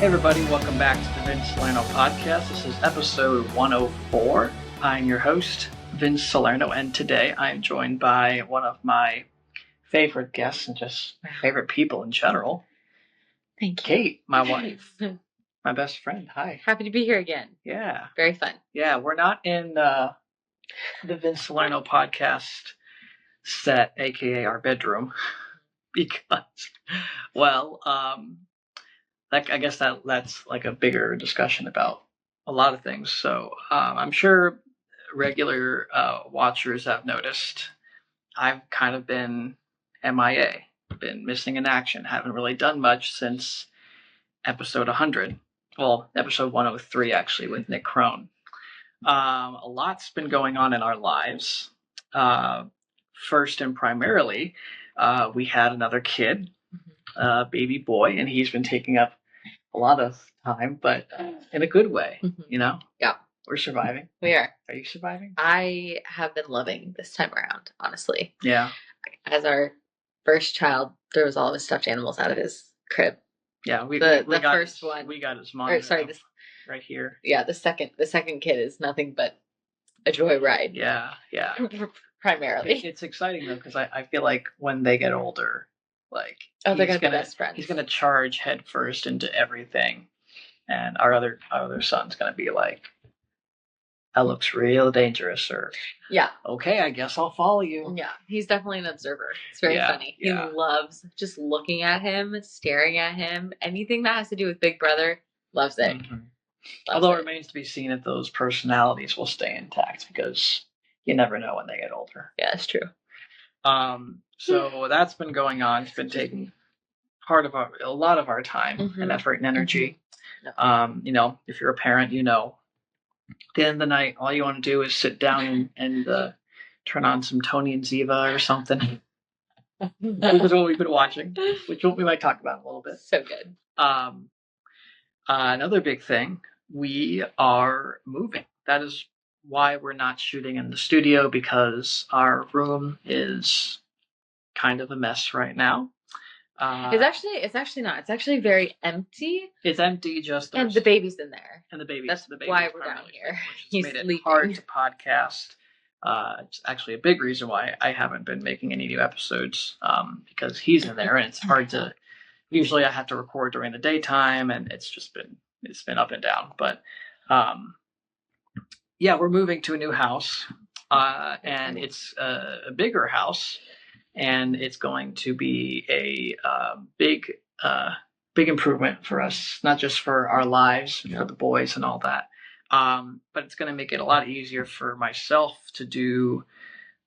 Hey everybody, welcome back to the Vince Salerno Podcast. This is episode 104. I'm your host, Vince Salerno, and today I'm joined by one of my favorite guests and just my favorite people in general. Thank you. Kate, my wife, my best friend. Hi. Happy to be here again. Yeah. Very fun. Yeah, we're not in the Vince Salerno Podcast set, aka our bedroom, because, well, I guess that's like a bigger discussion about a lot of things. So I'm sure regular watchers have noticed I've kind of been MIA, been missing in action, haven't really done much since episode 100. Well, episode 103 actually with Nick Crone. A lot's been going on in our lives. First and primarily, we had another kid, baby boy, and he's been taking up a lot of time, but in a good way, you know? Yeah. We're surviving. We are. Are you surviving? I have been loving this time around, honestly. Yeah. As our first child throws all of his stuffed animals out of his crib. Yeah, we the got first one. We got his monitor right here. Yeah, the second kid is nothing but a joyride. Yeah. Primarily. It's exciting though, because I feel like when they get older, like they're gonna be best friends. He's gonna charge headfirst into everything, and our other son's gonna be like, "That looks real dangerous," or yeah, okay, I guess I'll follow you. Yeah, he's definitely an observer. It's very funny. Yeah. He loves just looking at him, staring at him. Anything that has to do with Big Brother, loves it. Mm-hmm. Although it remains to be seen if those personalities will stay intact, because you never know when they get older. Yeah, that's true. So that's been going on. It's been taking a lot of our time and effort and energy. Mm-hmm. You know, if you're a parent, you know, at the end of the night, all you want to do is sit down and turn on some Tony and Ziva or something. Which is what we've been watching, which we might talk about in a little bit. So good. Another big thing, we are moving. That is why we're not shooting in the studio, because our room is kind of a mess right now. It's actually not. It's actually very empty. It's empty, and the baby's in there. And the baby. That's why we're down here. He's made it hard to podcast. It's actually a big reason why I haven't been making any new episodes, because he's in there, and it's hard to. Usually, I have to record during the daytime, and it's been up and down. But yeah, we're moving to a new house, and it's a bigger house. And it's going to be a big improvement for us, not just for our lives, for the boys and all that, but it's going to make it a lot easier for myself to do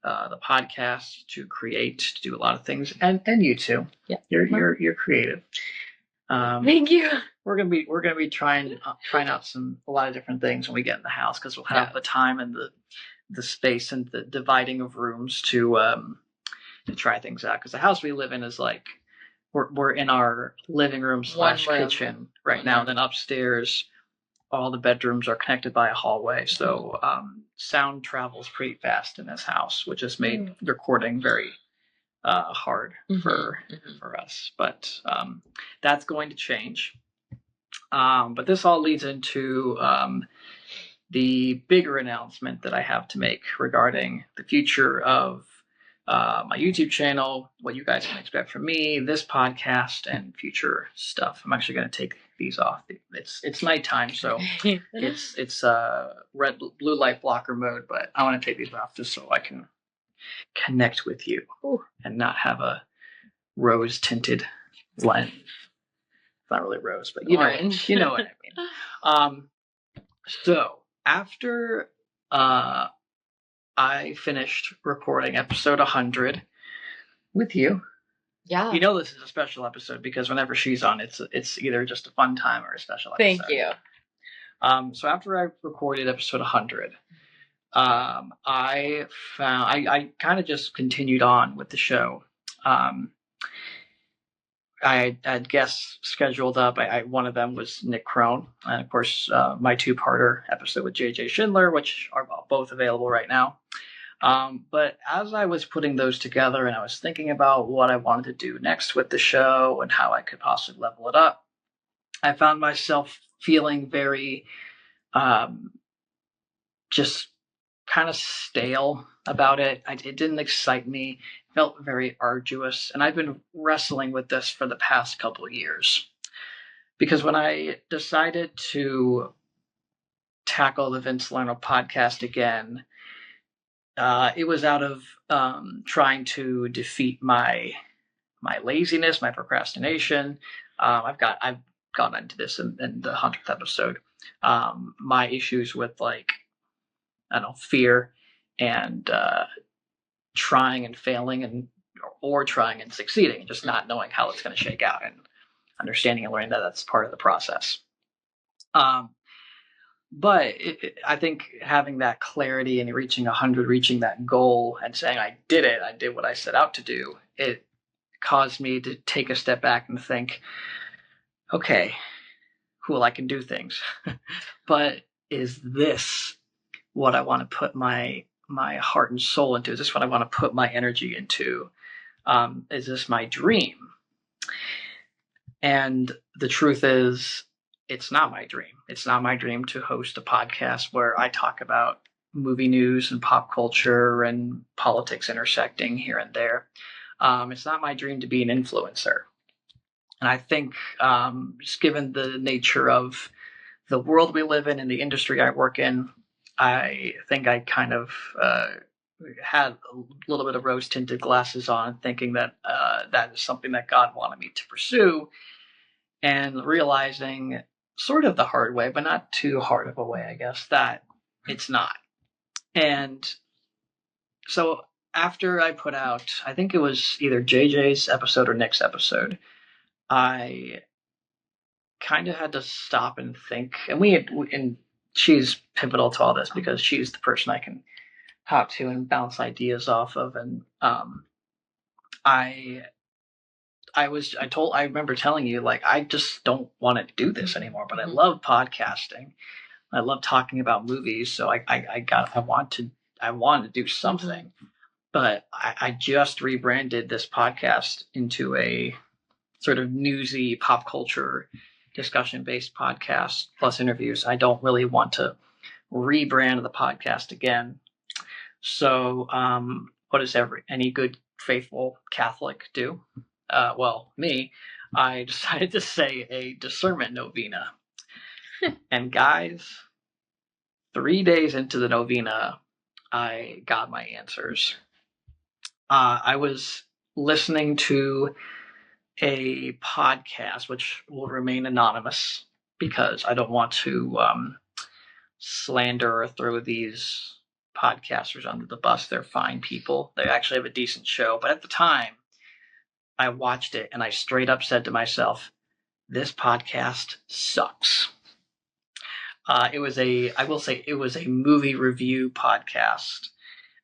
the podcast, to create, to do a lot of things, and you too. Yeah, you're creative. Thank you. We're gonna be trying out a lot of different things when we get in the house, because we'll have the time and the space and the dividing of rooms to try things out, because the house we live in is like we're in our living room / kitchen right now. And then upstairs, all the bedrooms are connected by a hallway, so sound travels pretty fast in this house, which has made recording very hard for us. But that's going to change. But this all leads into the bigger announcement that I have to make regarding the future of my YouTube channel, what you guys can expect from me, this podcast, and future stuff. I'm actually going to take these off. It's nighttime, so it's blue light blocker mode, but I want to take these off just so I can connect with you and not have a rose tinted lens. It's not really rose, but you know what I mean. So after I finished recording episode 100 with you. Yeah. You know this is a special episode, because whenever she's on, it's either just a fun time or a special episode. Thank you. So after I recorded episode 100, I kind of just continued on with the show. I had guests scheduled up. One of them was Nick Crone, and of course, my two-parter episode with JJ Schindler, which are both available right now. But as I was putting those together and I was thinking about what I wanted to do next with the show and how I could possibly level it up, I found myself feeling very just kind of stale about it. It didn't excite me. It felt very arduous. And I've been wrestling with this for the past couple of years. Because when I decided to tackle the Vince Salerno podcast again, it was out of trying to defeat my laziness, my procrastination. I've gone into this in the 100th episode. My issues with I don't know, fear and trying and failing or trying and succeeding, and just not knowing how it's going to shake out, and understanding and learning that that's part of the process. But I think having that clarity and reaching 100, reaching that goal and saying, I did it, I did what I set out to do, it caused me to take a step back and think, okay, cool, I can do things. But is this what I want to put my heart and soul into? Is this what I want to put my energy into? Is this my dream? And the truth is, it's not my dream. It's not my dream to host a podcast where I talk about movie news and pop culture and politics intersecting here and there. It's not my dream to be an influencer. And I think just given the nature of the world we live in and the industry I work in, I think I kind of had a little bit of rose-tinted glasses on, thinking that that is something that God wanted me to pursue, and realizing sort of the hard way, but not too hard of a way, I guess, that it's not. And so after I put out, I think it was either JJ's episode or Nick's episode, I kind of had to stop and think. And she's pivotal to all this because she's the person I can talk to and bounce ideas off of. And I remember telling you, like, I just don't want to do this anymore, but I love podcasting. I love talking about movies. So I want to do something, but I just rebranded this podcast into a sort of newsy pop culture discussion based podcast plus interviews. I don't really want to rebrand the podcast again. So, what does any good faithful Catholic do? Well, me, I decided to say a discernment novena. And guys, 3 days into the novena, I got my answers. I was listening to a podcast, which will remain anonymous because I don't want to slander or throw these podcasters under the bus. They're fine people. They actually have a decent show. But at the time, I watched it and I straight up said to myself, this podcast sucks. I will say it was a movie review podcast.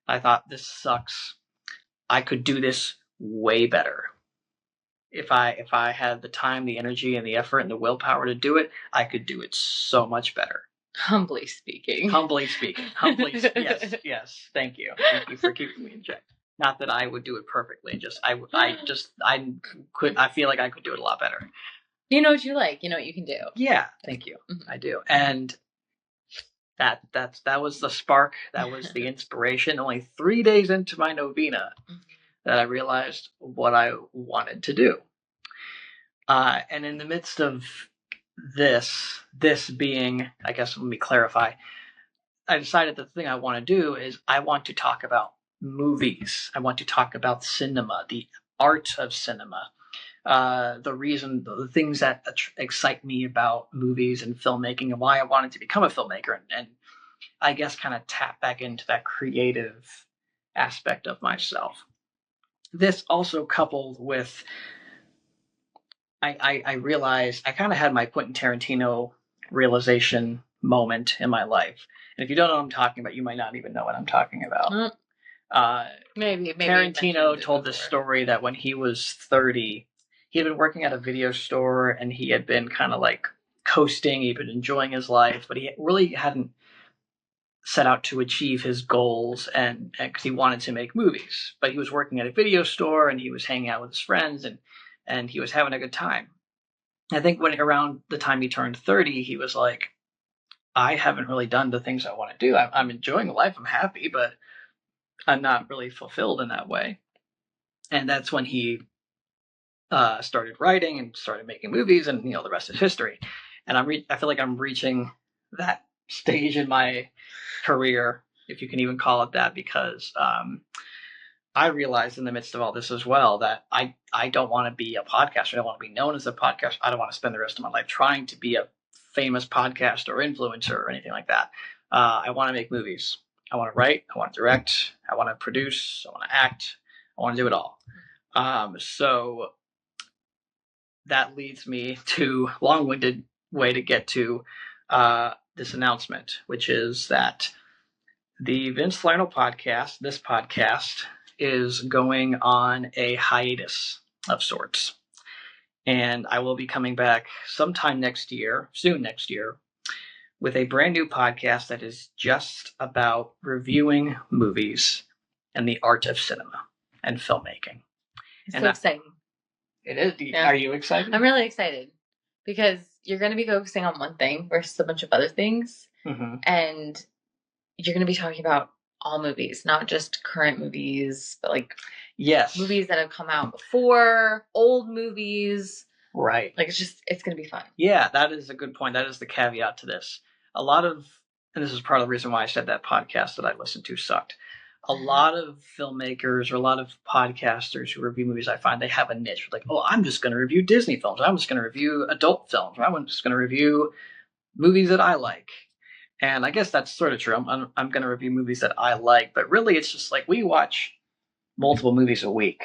I thought, this sucks. I could do this way better. If I had the time, the energy, and the effort and the willpower to do it, I could do it so much better. Humbly speaking. Yes. Thank you for keeping me in check. Not that I would do it perfectly. I feel like I could do it a lot better. You know what you like. You know what you can do. Yeah, thank you. Mm-hmm. I do, and that was the spark. That was the inspiration. Only 3 days into my novena, that I realized what I wanted to do. And in the midst of this being, I guess, let me clarify, I decided the thing I want to do is I want to talk about movies. I want to talk about cinema, the art of cinema, the things that excite me about movies and filmmaking, and why I wanted to become a filmmaker, and I guess kind of tap back into that creative aspect of myself. This also coupled with, I realized I kind of had my Quentin Tarantino realization moment in my life. And if you don't know what I'm talking about, you might not even know what I'm talking about. Maybe Tarantino told this story that when he was 30, he had been working at a video store and he had been kind of like coasting. He'd been enjoying his life, but he really hadn't set out to achieve his goals, and because he wanted to make movies. But he was working at a video store and he was hanging out with his friends and he was having a good time. I think when around the time he turned 30, he was like, I haven't really done the things I want to do. I'm enjoying life. I'm happy, but I'm not really fulfilled in that way. And that's when he started writing and started making movies, and the rest is history. And I feel like I'm reaching that stage in my career, if you can even call it that, because I realized in the midst of all this as well that I don't want to be a podcaster. I don't want to be known as a podcaster. I don't want to spend the rest of my life trying to be a famous podcaster or influencer or anything like that. I want to make movies. I want to write. I want to direct. I want to produce. I want to act. I want to do it all. So that leads me to long-winded way to get to this announcement, which is that the Vince Salerno Podcast, this podcast, is going on a hiatus of sorts. And I will be coming back sometime soon next year, with a brand new podcast that is just about reviewing movies and the art of cinema and filmmaking. It's so exciting. It is. Yeah. Are you excited? I'm really excited because you're going to be focusing on one thing versus a bunch of other things. Mm-hmm. And you're going to be talking about all movies, not just current movies, but like movies that have come out before, old movies. Right. Like it's going to be fun. Yeah, that is a good point. That is the caveat to this. And this is part of the reason why I said that podcast that I listened to sucked. A lot of filmmakers or a lot of podcasters who review movies, I find they have a niche. Like, oh, I'm just going to review Disney films. I'm just going to review adult films. I'm just going to review movies that I like. And I guess that's sort of true. I'm going to review movies that I like. But really, it's just like we watch multiple movies a week.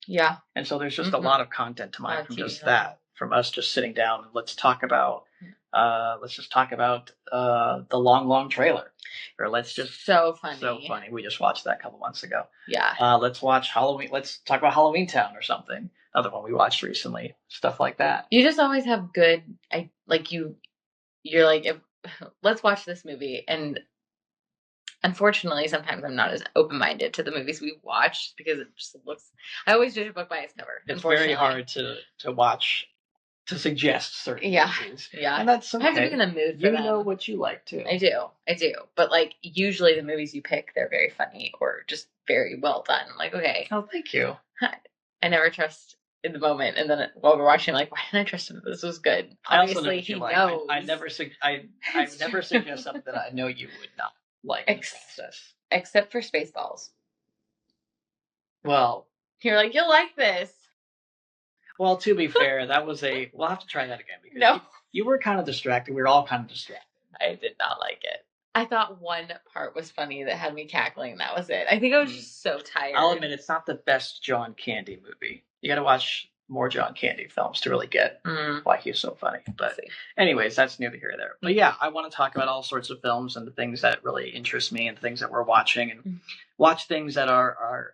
Yeah. And so there's just a lot of content to mine from just that. From us just sitting down and let's talk about the long trailer, or let's just so funny. We just watched that a couple months ago. Yeah. Let's watch Halloween. Let's talk about Halloween Town or something. Another one we watched recently. Stuff like that. You just always have good. You're like, let's watch this movie, and unfortunately, sometimes I'm not as open-minded to the movies we watch because it just looks. I always judge a book by its cover. It's very hard to watch. To suggest certain movies. Yeah. And that's okay. I have to be in the mood for them. You know what you like too. I do. But like usually the movies you pick, they're very funny or just very well done. I'm like, okay. Oh, thank you. I never trust in the moment, and then while we're watching, I'm like, why didn't I trust him? This was good. Obviously he knows. I never suggest something that I know you would not like. Except for Spaceballs. Well, you're like, you'll like this. Well, to be fair, we'll have to try that again because you were kind of distracted. We were all kind of distracted. I did not like it. I thought one part was funny that had me cackling. That was it. I think I was just so tired. I'll admit it's not the best John Candy movie. You got to watch more John Candy films to really get why he's so funny. But anyways, that's neither here nor there. But yeah, I want to talk about all sorts of films and the things that really interest me and the things that we're watching and watch things that are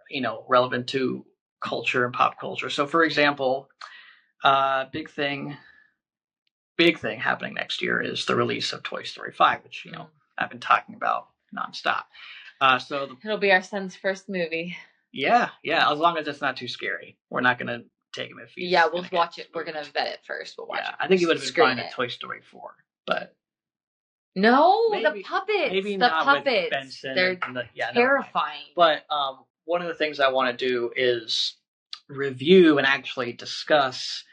relevant to culture and pop culture. So for example, big thing happening next year is the release of Toy Story 5, which I've been talking about nonstop. It'll be our son's first movie. Yeah, as long as it's not too scary. We're not gonna take him if he's we'll watch it. We're gonna vet it first. We'll watch it. I think he would have been fine at Toy Story 4, but no, the puppets. Maybe the not puppets. With Benson. They're terrifying. But one of the things I want to do is review and actually discuss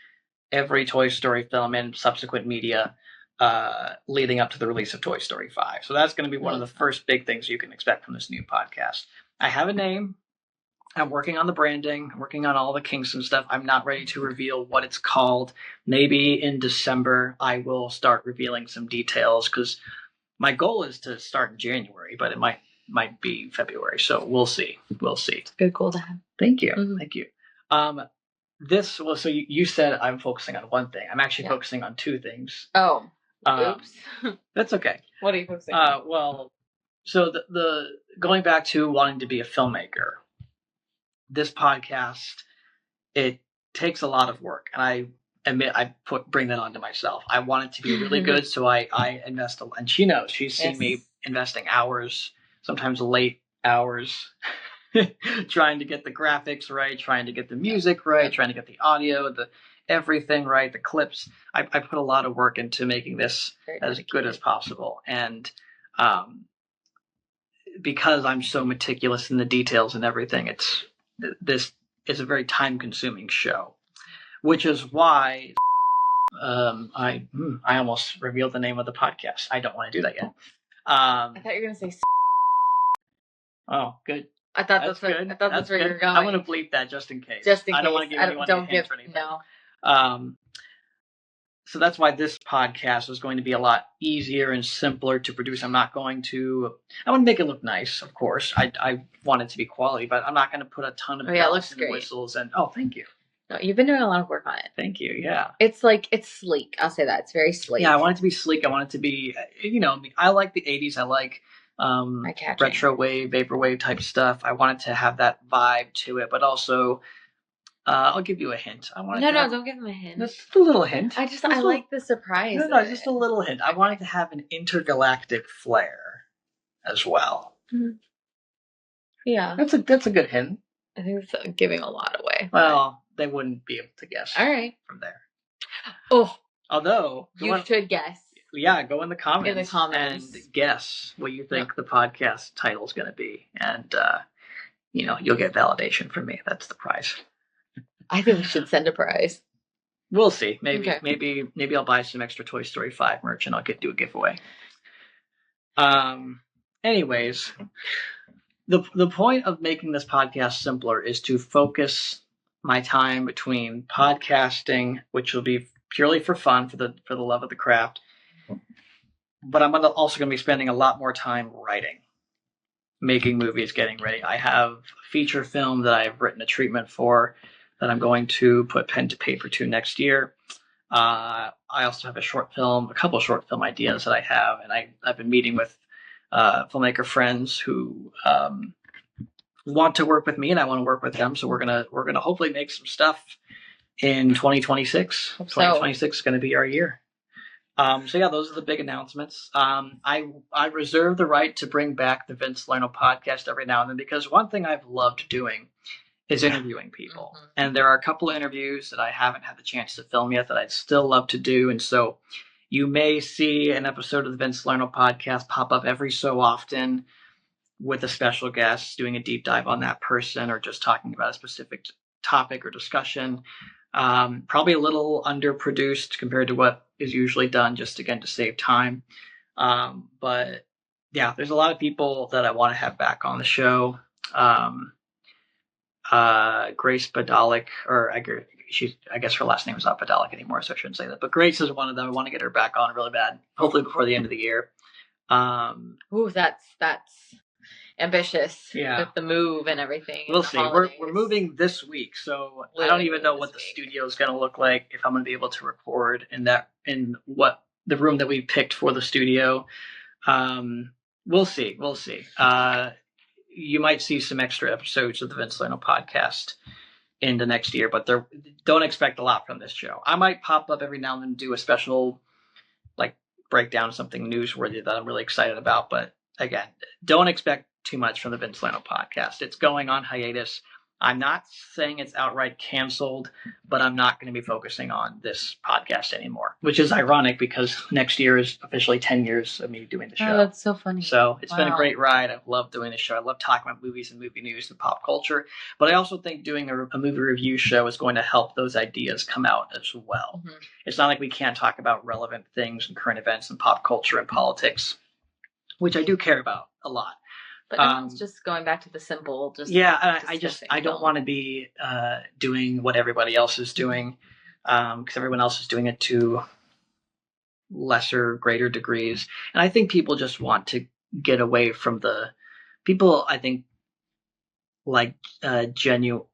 every Toy Story film and subsequent media leading up to the release of Toy Story 5. So that's going to be one of the first big things you can expect from this new podcast. I have a name. I'm working on the branding. I'm working on all the kinks and stuff. I'm not ready to reveal what it's called. Maybe in December I will start revealing some details because my goal is to start in January, but it might be February. So we'll see. It's a good goal to have. Thank you. Mm-hmm. Thank you. So you said I'm focusing on one thing. I'm actually focusing on two things. Oh, oops. That's okay. What are you focusing on? Well, so the going back to wanting to be a filmmaker, this podcast, it takes a lot of work, and I admit bring that onto myself. I want it to be really good, so I invest a lot. And she knows. She's seen me investing hours, sometimes late hours, trying to get the graphics right, trying to get the music right, trying to get the audio, the everything right, the clips. I put a lot of work into making this as good as possible. And because I'm so meticulous in the details and everything, this is a very time-consuming show, which is why I almost revealed the name of the podcast. I don't want to do that yet. I thought you were going to say. Oh, good. I thought that's where you were going. I'm going to bleep that just in case. I don't want to give anyone any hints or anything. No. So that's why this podcast is going to be a lot easier and simpler to produce. I want to make it look nice, of course. I want it to be quality, but I'm not going to put a ton of bells and whistles. And thank you. No, you've been doing a lot of work on it. Thank you. Yeah. It's sleek. I'll say that. It's very sleek. Yeah, I want it to be sleek. I want it to be, I like the 80s. I like retro wave, vaporwave type stuff. I want it to have that vibe to it, but also I'll give you a hint. Don't give him a hint. Just a little hint. I like the surprise. No, just a little hint. I want it to have an intergalactic flair as well. Mm-hmm. Yeah, that's a good hint. I think it's giving a lot away. Well, they wouldn't be able to guess. All right, from there. Oh, although you should guess. Yeah, go in the comments. And guess what you think the podcast title is going to be, and you'll get validation from me. That's the prize. I think we should send a prize. We'll see. Maybe I'll buy some extra Toy Story 5 merch and I'll do a giveaway. Anyways, the point of making this podcast simpler is to focus my time between podcasting, which will be purely for fun, for the love of the craft. But I'm also going to be spending a lot more time writing, making movies, getting ready. I have a feature film that I've written a treatment for that I'm going to put pen to paper to next year. I also have a couple of short film ideas that I have, and I've been meeting with filmmaker friends who want to work with me, and I want to work with them. So we're gonna hopefully make some stuff in 2026. 2026 is going to be our year. So yeah, those are the big announcements. I reserve the right to bring back the Vince Salerno podcast every now and then, because one thing I've loved doing is interviewing people. Mm-hmm. And there are a couple of interviews that I haven't had the chance to film yet that I'd still love to do. And so you may see an episode of the Vince Salerno podcast pop up every so often with a special guest doing a deep dive on that person, or just talking about a specific topic or discussion. Probably a little underproduced compared to what is usually done, just again to save time. But yeah, there's a lot of people that I want to have back on the show. Grace Badalik, I guess her last name is not Badalik anymore, so I shouldn't say that. But Grace is one of them. I want to get her back on really bad, hopefully before the end of the year. Ooh, that's ambitious. Yeah. With the move and everything. We'll see. We're moving this week, so I don't even know what the studio is going to look like, if I'm going to be able to record in what the room that we picked for the studio. We'll see. You might see some extra episodes of the Vince Salerno podcast in the next year, but don't expect a lot from this show. I might pop up every now and then and do a special breakdown of something newsworthy that I'm really excited about. But again, don't expect too much from the Vince Salerno podcast. It's going on hiatus. I'm not saying it's outright canceled, but I'm not going to be focusing on this podcast anymore, which is ironic because next year is officially 10 years of me doing the show. Oh, that's so funny. So it's been a great ride. I've loved doing the show. I love talking about movies and movie news and pop culture, but I also think doing a movie review show is going to help those ideas come out as well. Mm-hmm. It's not like we can't talk about relevant things and current events and pop culture and politics, which I do care about a lot. But it's just going back to the simple. I don't want to be doing what everybody else is doing, because everyone else is doing it to lesser, greater degrees. And I think people just want to get away from people. I think like genuine.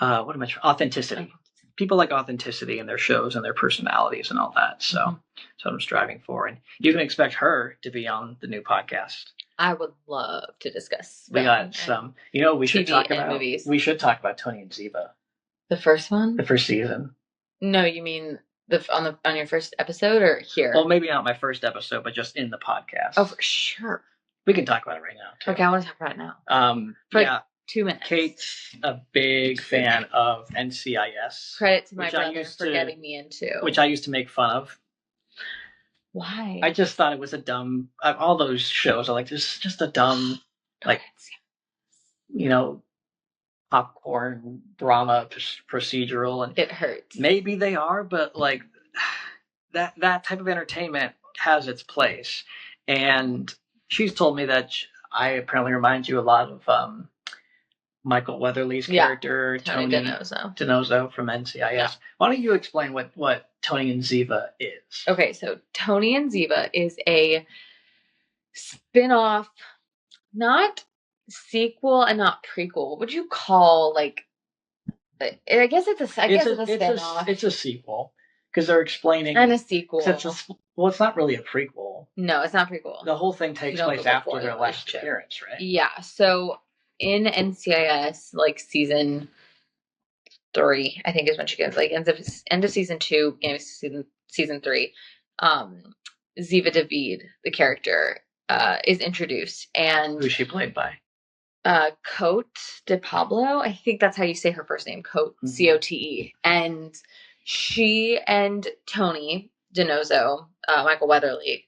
Authenticity. People like authenticity in their shows and their personalities and all that. So that's what I'm striving for. And you can expect her to be on the new podcast. I would love to discuss. We got some, we should talk about movies. We should talk about Tony and Ziva. The first one? The first season. No, you mean on your first episode or here? Well, maybe not my first episode, but just in the podcast. Oh, for sure. We can talk about it right now, too. Okay, I want to talk about it now. For like 2 minutes. Kate's a big fan of NCIS. Credit to my brother for getting me into. Which I used to make fun of. Why? I just thought it was a dumb... all those shows are like, this is just a dumb, like, popcorn drama procedural. And it hurts. Maybe they are, but, like, that type of entertainment has its place. And she's told me that I apparently remind you a lot of Michael Weatherly's character, Tony DiNozzo from NCIS. Yeah. Why don't you explain what Tony and Ziva is? Okay, so Tony and Ziva is a spin-off, not sequel and not prequel. What would you call, like, I guess it's a spin-off. It's a sequel. Because they're explaining... And a sequel. It's not really a prequel. No, it's not prequel. The whole thing takes place after their last appearance, right? Yeah, so in NCIS, like, season 3, I think is when she goes, like, end of season 2, beginning of season 3, Ziva David, the character, is introduced. And who's she played by? Cote de Pablo. I think that's how you say her first name, Cote, Cote. And she and Tony DiNozzo, Michael Weatherly's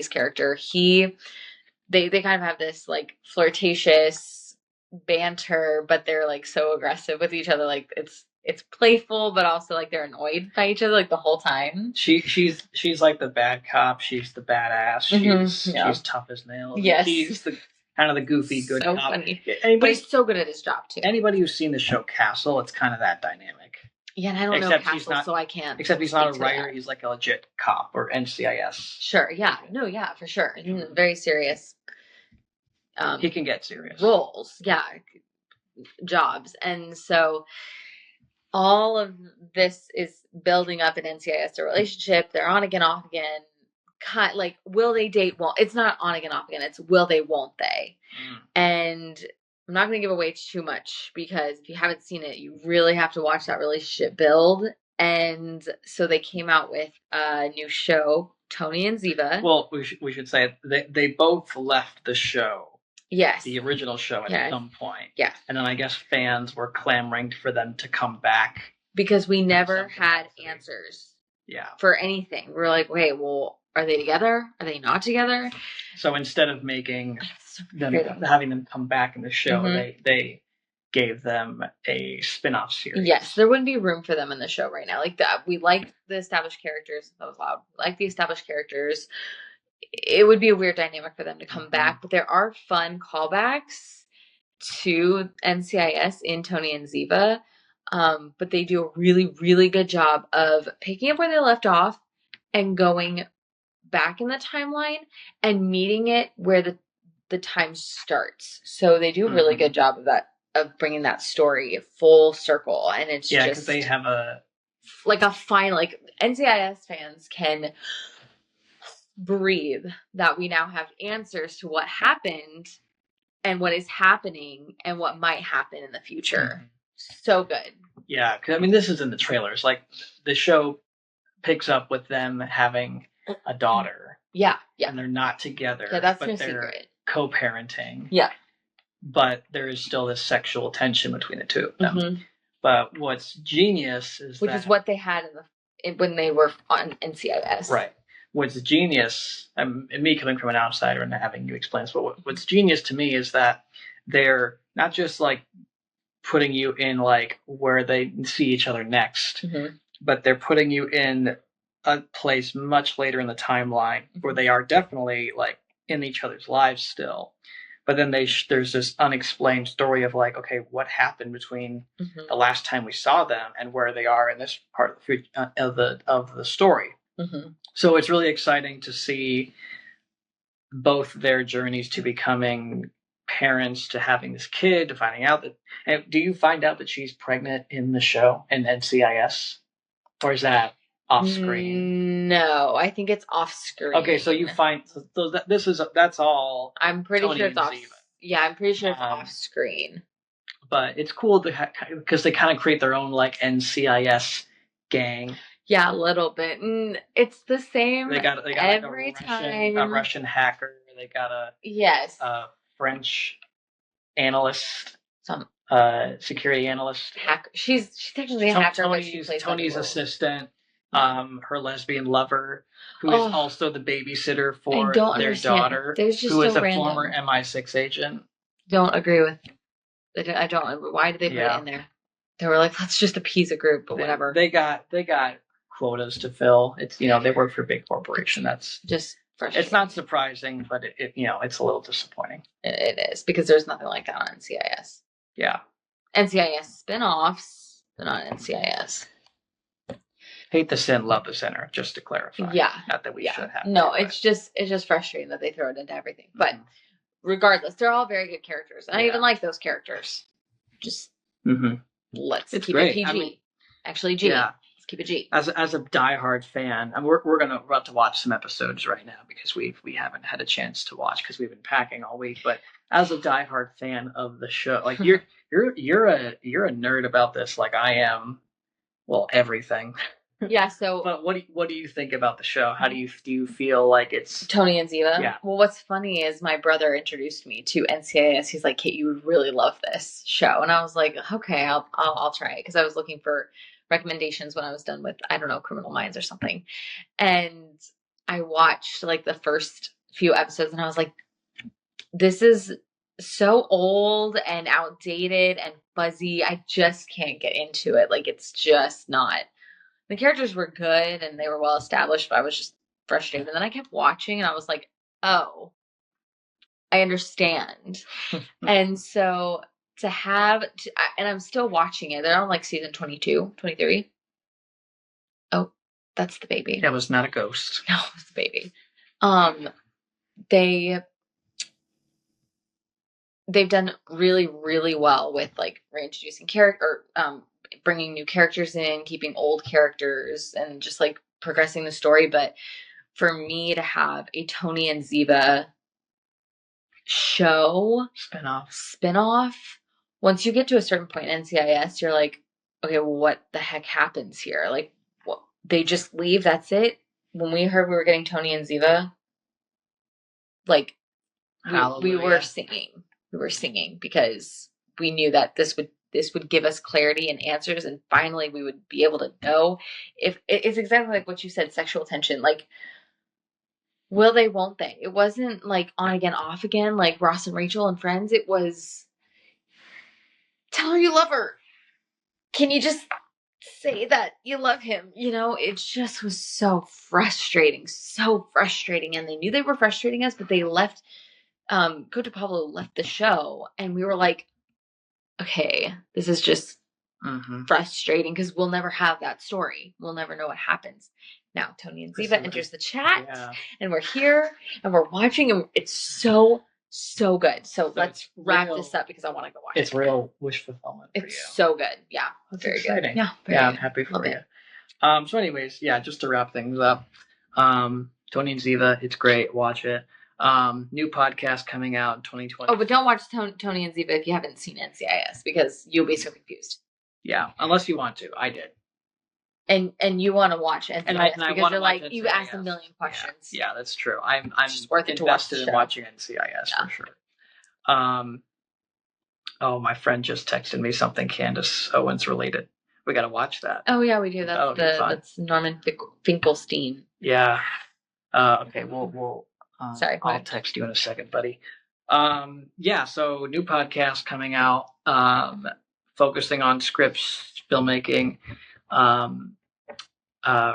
character, they kind of have this, like, flirtatious banter, but they're, like, so aggressive with each other. Like, it's playful, but also, like, they're annoyed by each other, like, the whole time. She's like the bad cop. She's the badass. She's tough as nails. Yes. He's the kind of the goofy good cop. Funny. But he's so good at his job too. Anybody who's seen the show Castle, it's kind of that dynamic. Yeah, and I don't know Castle, so I can't. Except he's not a writer. He's like a legit cop or NCIS. Sure. Yeah. No. Yeah. For sure. Very serious. He can get serious roles. Yeah. Jobs. And so all of this is building up in NCIS, a relationship. They're on again, off again. Like, will they date? Well, it's not on again, off again. It's will they, won't they? And I'm not going to give away too much because if you haven't seen it, you really have to watch that relationship build. And so they came out with a new show, Tony and Ziva. Well, we should say they both left the show. Yes. The original show at some point. Yeah. And then I guess fans were clamoring for them to come back. Because we never had answers. Yeah. For anything. We were like, wait, well, are they together? Are they not together? So instead of having them come back in the show, they gave them a spin-off series. Yes, there wouldn't be room for them in the show right now. Like that, we like the established characters. That was loud. We like the established characters. It would be a weird dynamic for them to come back, but there are fun callbacks to NCIS in Tony and Ziva. But they do a really, really good job of picking up where they left off and going back in the timeline and meeting it where the time starts. So they do a really good job of that, of bringing that story full circle. And it's just because they have like NCIS fans can breathe that we now have answers to what happened and what is happening and what might happen in the future. So good. Yeah, because I mean, this is in the trailers. Like, the show picks up with them having a daughter. Yeah. And they're not together. Yeah, that's but no they're secret. Co-parenting. Yeah. But there is still this sexual tension between the two of them. But what's genius is which is what they had when they were on NCIS. Right. What's genius, and me coming from an outsider and having you explain this, but what's genius to me is that they're not just like putting you in like where they see each other next, but they're putting you in a place much later in the timeline where they are definitely like in each other's lives still. But then there's this unexplained story of like, okay, what happened between the last time we saw them and where they are in this part of the story. So it's really exciting to see both their journeys to becoming parents, to having this kid, to finding out that. And do you find out that she's pregnant in the show in NCIS, or is that off screen? No, I think it's off screen. Okay, so you find that's all. I'm pretty Tony sure it's off. Ziva. Yeah, I'm pretty sure it's off screen. But it's cool because they kind of create their own like NCIS gang. Yeah, a little bit. And it's the same They got every like time. a Russian hacker. They got a French analyst, some security analyst. hacker. She's technically a hacker, but she plays Tony's assistant. Her lesbian lover, who is also the babysitter for their daughter, who is a former MI6 agent. Don't agree with. I don't. Why did they put it in there? They were like, let's just appease a group, but whatever. They got quotas to fill. It's they work for a big corporation. That's just frustrating. It's not surprising, but it it's a little disappointing. It is, because there's nothing like that on NCIS. Yeah. NCIS spin-offs, but not NCIS. Hate the sin, love the sinner, just to clarify. Yeah. Not that we should have. No, it's just frustrating that they throw it into everything. But regardless, they're all very good characters. And I even like those characters. Just let's keep it PG. I mean, actually, G. Yeah. Let's keep it G. As a diehard fan, and we're about to watch some episodes right now because we haven't had a chance to watch because we've been packing all week. But as a diehard fan of the show, like you're a nerd about this, like I am. Well, everything. Yeah. So, but what do you think about the show? How do you feel like it's Tony and Ziva? Yeah. Well, what's funny is my brother introduced me to NCIS. He's like, "Kate, you would really love this show," and I was like, "Okay, I'll try it," because I was looking for recommendations when I was done with, I don't know, Criminal Minds or something, and I watched like the first few episodes, and I was like, "This is so old and outdated and fuzzy. I just can't get into it. Like, it's just not." The characters were good and they were well established, but I was just frustrated. And then I kept watching and I was like, oh, I understand. And so and I'm still watching it. They're on like season 22, 23. Oh, that's the baby. That was not a ghost. No, it's the baby. They've done really, really well with like reintroducing bringing new characters in, keeping old characters, and just like progressing the story. But for me to have a Tony and Ziva show spinoff, once you get to a certain point in NCIS, you're like, okay, well, what the heck happens here? Like, they just leave? That's it? When we heard we were getting Tony and Ziva, like, we were singing. We were singing because we knew that this would give us clarity and answers, and finally we would be able to know if it's exactly like what you said, sexual tension. Like, will they, won't they? It wasn't like on again, off again, like Ross and Rachel and Friends. It was, tell her you love her. Can you just say that you love him? It just was so frustrating. And they knew they were frustrating us, but they left, Coach Pablo left the show, and we were like, okay, this is just frustrating because we'll never have that story. We'll never know what happens. Now, Tony and Ziva enters the chat, and we're here, and we're watching, and it's so good. So let's wrap this up because I want to go watch it. It's real wish fulfillment for you. It's so good. Yeah. That's very exciting. Good. Yeah. I'm happy for you. So anyways, just to wrap things up, Tony and Ziva, it's great. Watch it. New podcast coming out in 2020. Oh, but don't watch Tony and Ziva if you haven't seen NCIS because you'll be so confused. Yeah, unless you want to. I did. And you want to watch NCIS because you're like, you asked a million questions. Yeah, that's true. I'm worth it invested in watching NCIS for sure. Oh, my friend just texted me something Candace Owens related. We got to watch that. Oh yeah, we do. That's Norman Finkelstein. Yeah. Okay. We'll. Sorry. I'll text you in a second, buddy. So new podcast coming out, focusing on scripts, filmmaking,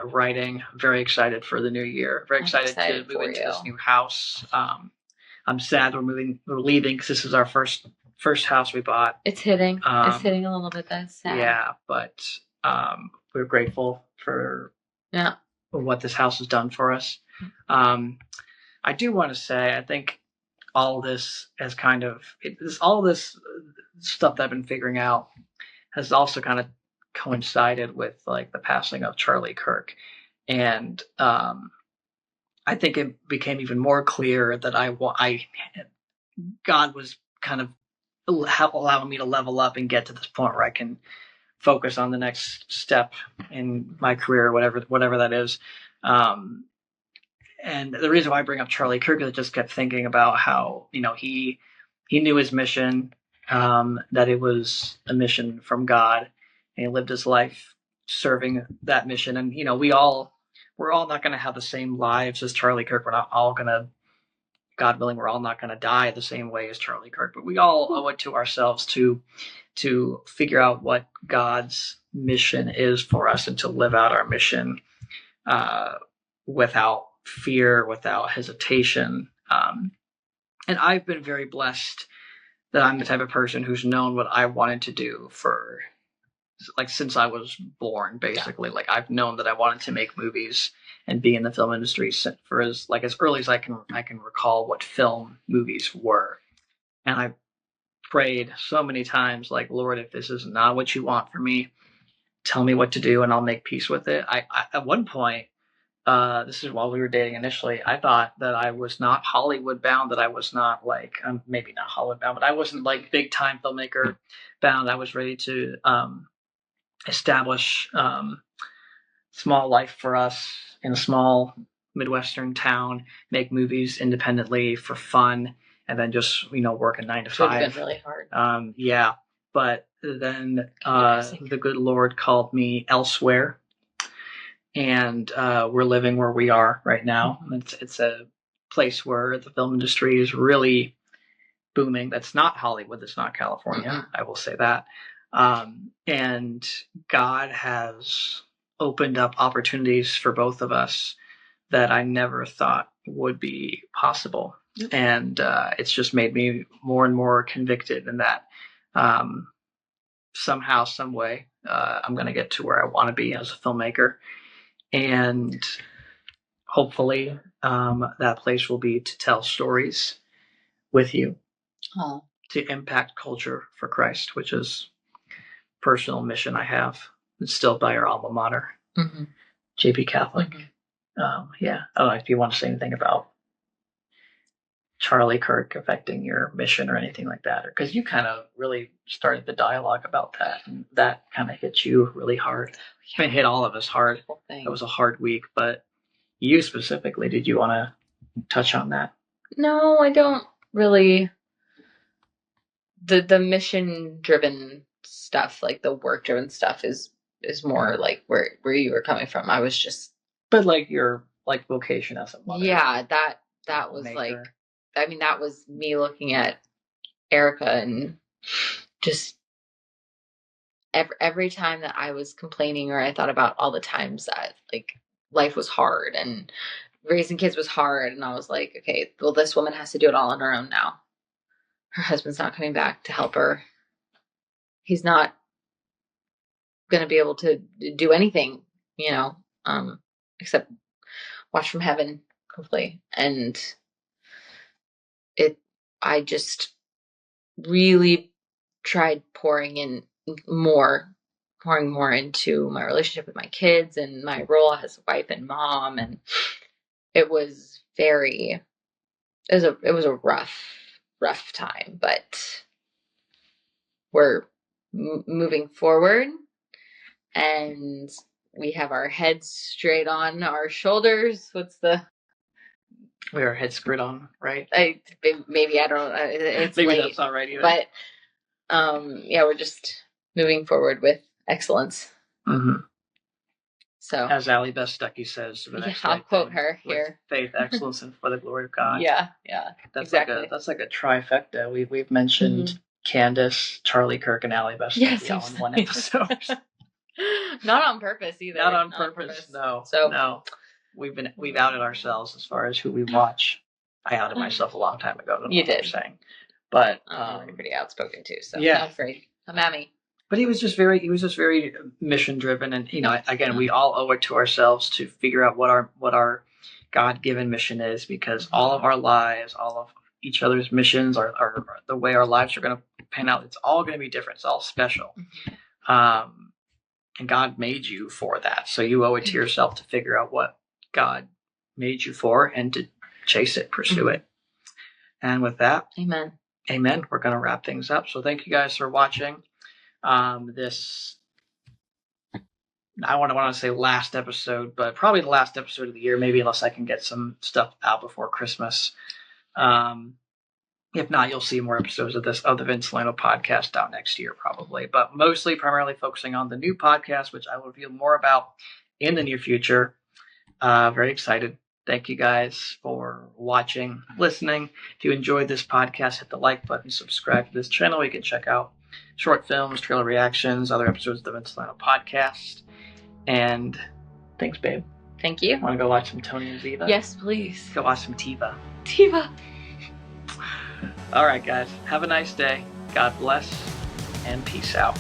writing. Very excited for the new year. Very excited to move into this new house. I'm sad we're leaving because this is our first house we bought. It's hitting. It's hitting a little bit. That's sad. Yeah, but we're grateful for what this house has done for us. I do want to say, I think all this has all this stuff that I've been figuring out has also kind of coincided with like the passing of Charlie Kirk. And I think it became even more clear that God was kind of allowing me to level up and get to this point where I can focus on the next step in my career, whatever that is. And the reason why I bring up Charlie Kirk is I just kept thinking about how, he knew his mission, that it was a mission from God, and he lived his life serving that mission. And, we're all not going to have the same lives as Charlie Kirk. We're not all going to, God willing, we're all not going to die the same way as Charlie Kirk, but we all owe it to ourselves to figure out what God's mission is for us and to live out our mission without fear, without hesitation. And I've been very blessed that I'm the type of person who's known what I wanted to do for, since I was born, basically. Like, I've known that I wanted to make movies and be in the film industry for as early as I can recall what film movies were. And I prayed so many times, like, Lord, if this is not what you want for me, tell me what to do and I'll make peace with it. I at one point, this is while we were dating initially, I thought that I was not Hollywood bound, that I was not maybe not Hollywood bound, but I wasn't big time filmmaker bound. I was ready to establish small life for us in a small Midwestern town, make movies independently for fun, and then just, work a 9 to 5. Would have been really hard. Yeah. But then the good Lord called me elsewhere. And we're living where we are right now. It's a place where the film industry is really booming. That's not Hollywood. That's not California. I will say that. And God has opened up opportunities for both of us that I never thought would be possible. And it's just made me more and more convicted in that somehow, some way, I'm going to get to where I want to be as a filmmaker. And hopefully that place will be to tell stories with you, to impact culture for Christ, which is a personal mission I have, instilled by our alma mater, JP Catholic. Yeah. I don't know if you want to say anything about Charlie Kirk affecting your mission or anything like that, because you kind of really started the dialogue about that, and that kind of hit you really hard. I mean, it hit all of us hard. It was a hard week, but you specifically, did you want to touch on that? No, I don't really. The mission driven stuff, like the work driven stuff, is more like where you were coming from. I was just, but your vocation as a mother. Yeah, that was maker. That was me looking at Erica and just every time that I was complaining, or I thought about all the times that life was hard and raising kids was hard, and I was like, okay, well, this woman has to do it all on her own now. Her husband's not coming back to help her. He's not going to be able to do anything, except watch from heaven, hopefully. And I just really tried pouring more into my relationship with my kids and my role as a wife and mom. And it was a rough time, but we're moving forward, and we have our heads straight on our shoulders. We are head screwed on, right? Maybe I don't. It's maybe late, that's not right either. But we're just moving forward with excellence. So, as Allie Beth Stuckey says, I'll quote her here: "Faith, excellence, and for the glory of God." Yeah, that's exactly. That's like a trifecta. We've mentioned Candace, Charlie Kirk, and Allie Beth Stuckey all in one episode. Not on purpose either. Not on purpose. No. So no. We've outed ourselves as far as who we watch. I outed myself a long time ago. You did. I'm saying, but I'm pretty outspoken too. So yeah, not afraid. Come at me. But he was just very mission driven, and again, we all owe it to ourselves to figure out what our God-given mission is, because all of our lives, all of each other's missions, are the way our lives are going to pan out. It's all going to be different. It's all special. And God made you for that, so you owe it to yourself to figure out what God made you for and to chase it, pursue it. And with that, amen. We're going to wrap things up. So thank you guys for watching this I want to say last episode, but probably the last episode of the year, maybe, unless I can get some stuff out before Christmas. If not, you'll see more episodes of the Vince Salerno podcast out next year, probably. But primarily focusing on the new podcast, which I will reveal more about in the near future. Very excited. Thank you guys for watching, listening. If you enjoyed this podcast, hit the like button, subscribe to this channel. You can check out short films, trailer reactions, other episodes of the Vince Salerno podcast. And thanks, babe. Thank you. Want to go watch some Tony and Ziva? Yes, please. Go watch some Tiva. Tiva. All right, guys. Have a nice day. God bless, and peace out.